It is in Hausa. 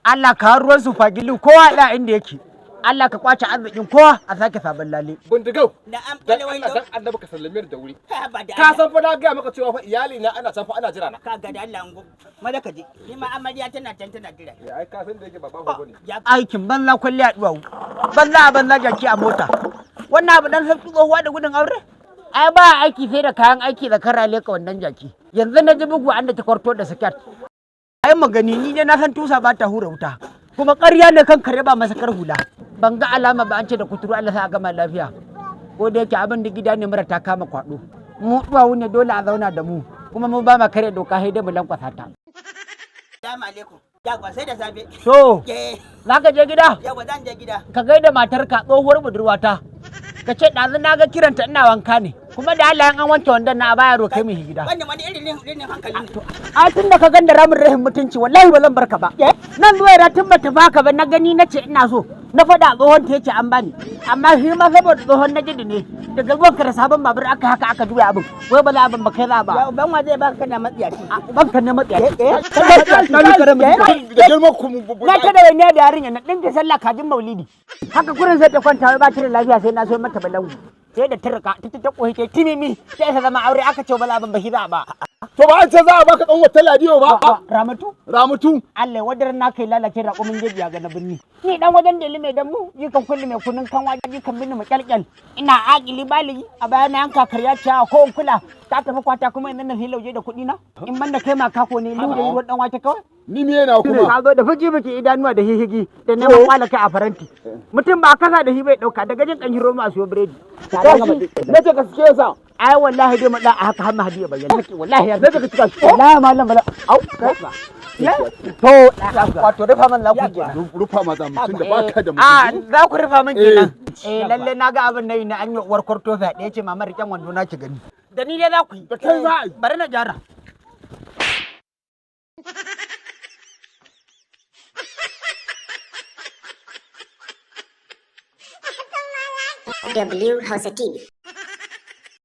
Allah ka ruwan su fagilu kowa da inda yake. Allah ka kwace arzikin kowa a sake sabon lale. Bindigau. Na'am Dan kalawai Allah dan annabi ka sallame ni da wuri. ba da Ka san fa na ga maka cewa fa iyali na ana can fa ana jira na. ka ga da Allah ngo maza ka je ni ma amarya tana can tana jira Ai ka san da yake baba gogo ne. Aikin banza kwalliya duwawu. Banza jaki a mota. Wannan abu dan sauki tsohuwa da gudun aure? Ai ba aiki sai da kayan aiki da karale ka wannan jaki. Yanzu na ji bugu an da ta kwarto da sakat. Ai magani ni ne na san tusa ba ta hura wuta. Kuma ƙarya ne kan kare ba masa kar hula. Ban ga alama ba an ce da kuturu Allah sa a gama lafiya. Ko da yake abin da gida ne mura ta kama kwado. Mu duwawu ne dole a zauna da mu. Kuma mu ba ma kare doka sai dai mu lankwasa ta. Assalamu alaikum yawa sai da safe So, ke za ka je gida? yawa zan je gida Ka gaida matarka tsohuwar budurwata. Ka ce ɗazu na ga kiranta ina wanka ne. Kuma da Allah an wanke wandon na a baya rokai mai gida. wannan wani irin hankali ne A tun da ka ganda ramin rahin mutunci wallahi ba zan barka ba. Nan zuwa ya tun bata baka ba na gani na ce ina so. Na faɗa tsohon ta yace an bani. Amma shi ma saboda tsohon na jidi ne. Daga zuwan ka da sabon babur aka haka aka juya abin. Wai ba za abin ba kai za ba. ya ban wa zai baka kana matsiyaci Ban ka ne matsiya. Da girman ku Na ta da wani da yarinya na ɗinka sallah kajin maulidi. Haka kurin sai ta kwanta wai ba ta da lafiya sai na so mata balangu. Sai da ta rika ta koyi ta timimi sai ta zama aure aka ce ba za abin ba shi za ba. To ba an ce za a baka dan wata ladiyo ba. Ramatu. Ramatu. Allah wadar na kai lalace raƙumin jejiya ga na birni. Ni dan wajen deli mai damu, jikan kulli mai kunun kan waje jikan binni mu kyalkyal. Ina akili baligi a bayan na yanka karya ciya ko in kula ta tafi kwata kuma idan na fi lauje da kuɗi na. In man da kai ma kako ne lu da ruwan dan wake kawai. Ni me yana kuma. Ka zo da fiji biki idanuwa da hihigi da neman kwala kai a faranti. Mutum ba kasa da shi bai dauka daga jin kan hiro masu biredi. Na ce ka suke sa. Ai wallahi dai mu da a haka har mahadi ya bayyana. Wallahi ya zai ka cika shi. Wallahi mallam bala. Au. To wato rufa man za ku kenan. Rufa ma za mu tunda baka da A mutum. za ku rufa min kenan. Lalle na ga abin nayi na an yi uwar kwarto fyaɗe ya ce mama riƙen wando na ki gani. Da ni dai za ku yi. Da kai za a yi. Bari na gyara. W Hausa TV.